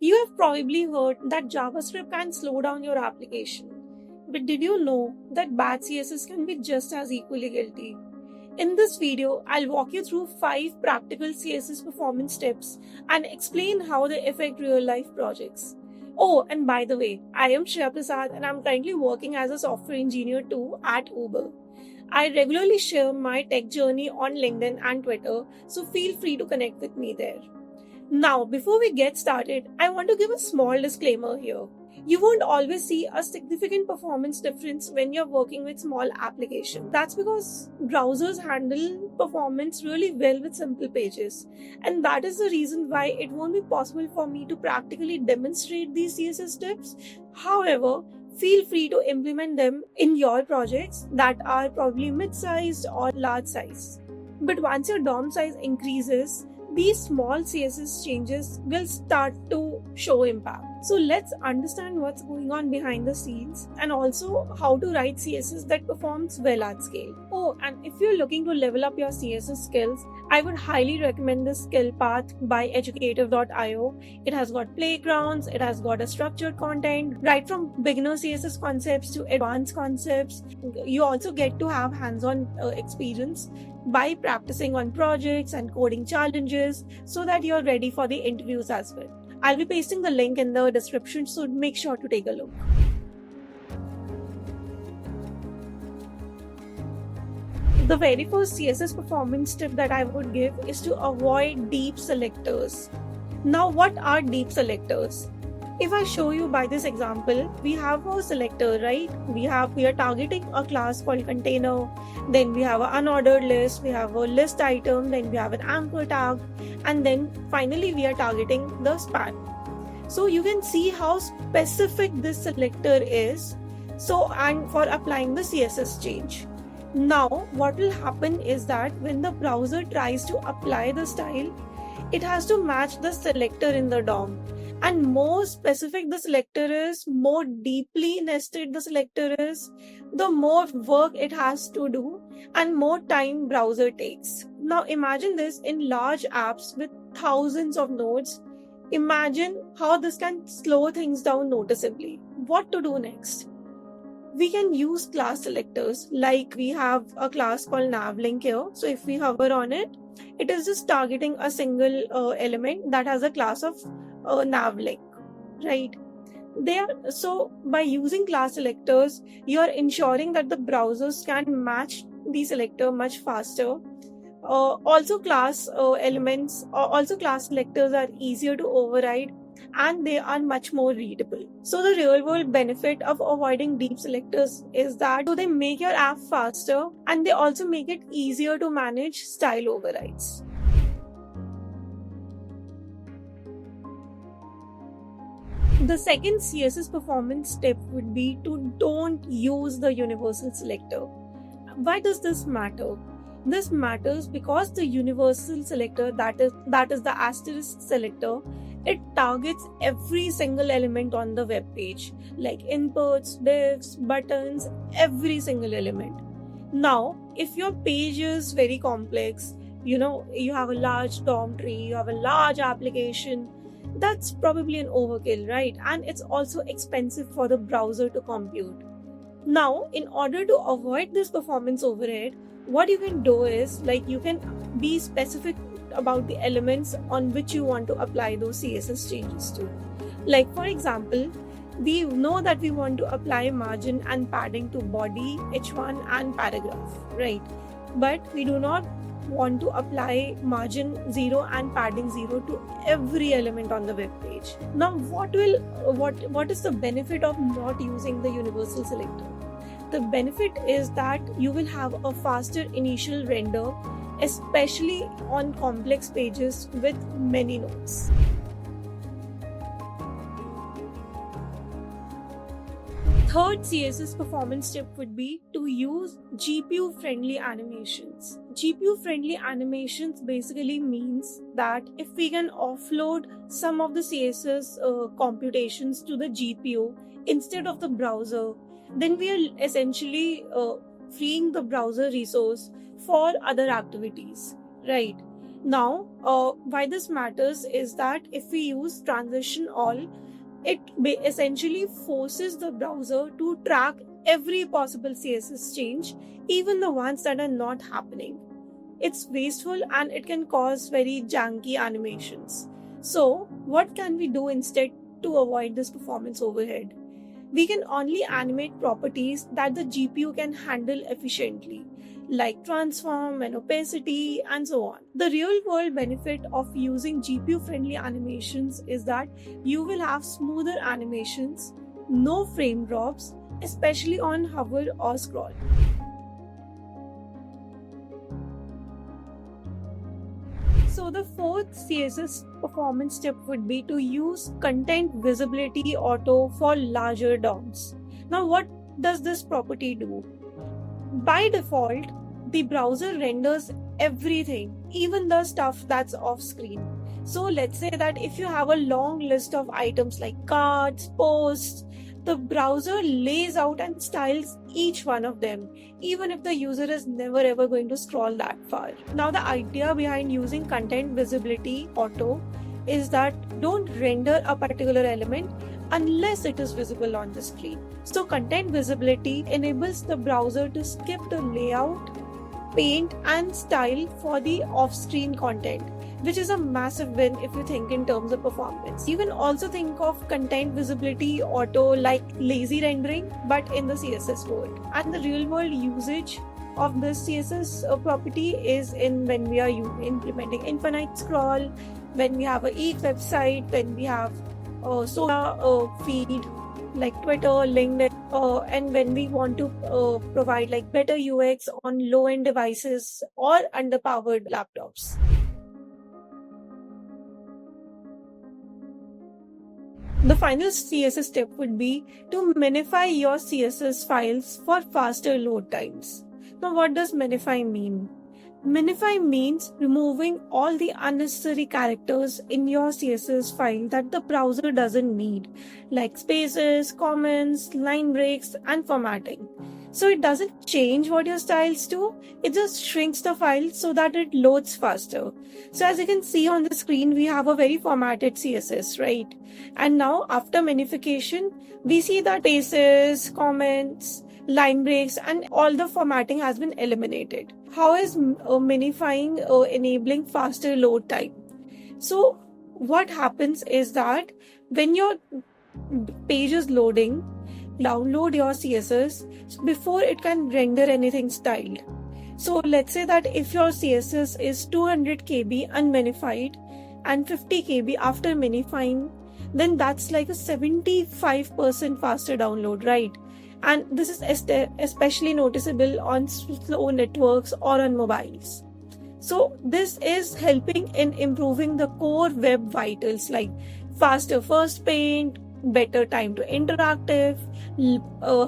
You have probably heard that JavaScript can slow down your application. But did you know that bad CSS can be just as equally guilty? In this video, I'll walk you through 5 practical CSS performance tips and explain how they affect real life projects. Oh, and by the way, I am Shreya Prasad and I'm currently working as a software engineer too at Uber. I regularly share my tech journey on LinkedIn and Twitter, so feel free to connect with me there. Now, before we get started, I want to give a small disclaimer here. You won't always see a significant performance difference when you're working with small applications. That's because browsers handle performance really well with simple pages. And that is the reason why it won't be possible for me to practically demonstrate these CSS tips. However, feel free to implement them in your projects that are probably mid-sized or large-sized. But once your DOM size increases, these small CSS changes will start to show impact. So let's understand what's going on behind the scenes and also how to write CSS that performs well at scale. Oh, and if you're looking to level up your CSS skills, I would highly recommend the Skill Path by educative.io. It has got playgrounds, it has got a structured content, right from beginner CSS concepts to advanced concepts. You also get to have hands-on experience by practicing on projects and coding challenges so that you're ready for the interviews as well. I'll be pasting the link in the description, so make sure to take a look. The very first CSS performance tip that I would give is to avoid deep selectors. Now, what are deep selectors? If I show you by this example, we have a selector, right? We are targeting a class called container, then we have an unordered list, we have a list item, then we have an anchor tag, and then finally we are targeting the span. So you can see how specific this selector is. And for applying the CSS change. Now, what will happen is that when the browser tries to apply the style, it has to match the selector in the DOM. And more specific the selector is, more deeply nested the selector is, the more work it has to do and more time browser takes. Now imagine this in large apps with thousands of nodes. Imagine how this can slow things down noticeably. What to do next? We can use class selectors, like we have a class called navlink here. So if we hover on it, it is just targeting a single element that has a class of navlink, right? So by using class selectors, you are ensuring that the browsers can match the selector much faster. Also class selectors are easier to override and they are much more readable. So the real world benefit of avoiding deep selectors is that they make your app faster and they also make it easier to manage style overrides. The second CSS performance tip would be to don't use the universal selector. Why does this matter? This matters because the universal selector, that is the asterisk selector, it targets every single element on the web page, like inputs, divs, buttons, every single element. Now, if your page is very complex, you have a large DOM tree, you have a large application, that's probably an overkill, right? And it's also expensive for the browser to compute. Now, in order to avoid this performance overhead, what you can do is, you can be specific about the elements on which you want to apply those CSS changes to. Like for example, we know that we want to apply margin and padding to body, H1 and paragraph, right? But we do not want to apply margin 0 and padding 0 to every element on the web page. Now, what is the benefit of not using the universal selector? The benefit is that you will have a faster initial render, especially on complex pages with many nodes. Third CSS performance tip would be to use GPU-friendly animations. GPU-friendly animations basically means that if we can offload some of the CSS computations to the GPU instead of the browser, then we are essentially freeing the browser resource for other activities, right? Now, why this matters is that if we use transition all, it essentially forces the browser to track every possible CSS change, even the ones that are not happening. It's wasteful and it can cause very janky animations. So, what can we do instead to avoid this performance overhead? We can only animate properties that the GPU can handle efficiently, like transform and opacity and so on. The real world benefit of using GPU friendly animations is that you will have smoother animations, no frame drops, especially on hover or scroll. So the fourth CSS performance tip would be to use content visibility auto for larger DOMs. Now what does this property do? By default, the browser renders everything, even the stuff that's off screen. So let's say that if you have a long list of items like cards, posts, the browser lays out and styles each one of them, even if the user is never ever going to scroll that far. Now, the idea behind using content visibility auto is that don't render a particular element unless it is visible on the screen. So, content visibility enables the browser to skip the layout, paint, and style for the off-screen content, which is a massive win if you think in terms of performance. You can also think of content visibility auto like lazy rendering, but in the CSS world. And the real world usage of this CSS property is in when we are implementing infinite scroll, when we have a e website, when we have a social feed like Twitter, LinkedIn, and when we want to provide like better UX on low-end devices or underpowered laptops. The final CSS step would be to minify your CSS files for faster load times. Now, what does minify mean? Minify means removing all the unnecessary characters in your CSS file that the browser doesn't need, like spaces, comments, line breaks, and formatting. So it doesn't change what your styles do, it just shrinks the file so that it loads faster. So as you can see on the screen, we have a very formatted CSS, right? And now after minification, we see that spaces, comments, line breaks, and all the formatting has been eliminated. How is minifying enabling faster load time? So what happens is that when your page is loading, download your CSS before it can render anything styled. So let's say that if your CSS is 200 KB unminified and 50 KB after minifying, then that's like a 75% faster download, right? And this is especially noticeable on slow networks or on mobiles. So this is helping in improving the core web vitals like faster first paint, better time to interactive,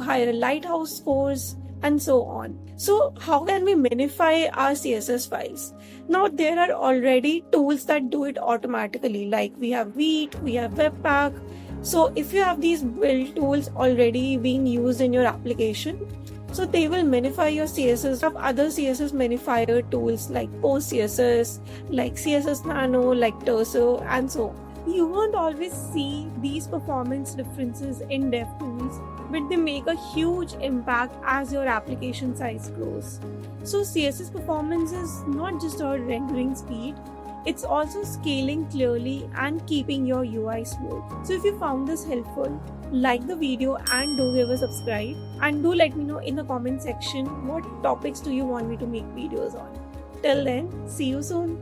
higher lighthouse scores, and so on. So how can we minify our CSS files? Now there are already tools that do it automatically, like we have Vite, we have Webpack. So if you have these build tools already being used in your application, so they will minify your CSS. Have other CSS minifier tools like Post CSS, like CSS Nano, like Terso, and so on. You won't always see these performance differences in dev tools, but they make a huge impact as your application size grows. So CSS performance is not just about rendering speed, it's also scaling clearly and keeping your UI smooth. So if you found this helpful, like the video and do give a subscribe, and do let me know in the comment section what topics do you want me to make videos on. Till then, see you soon.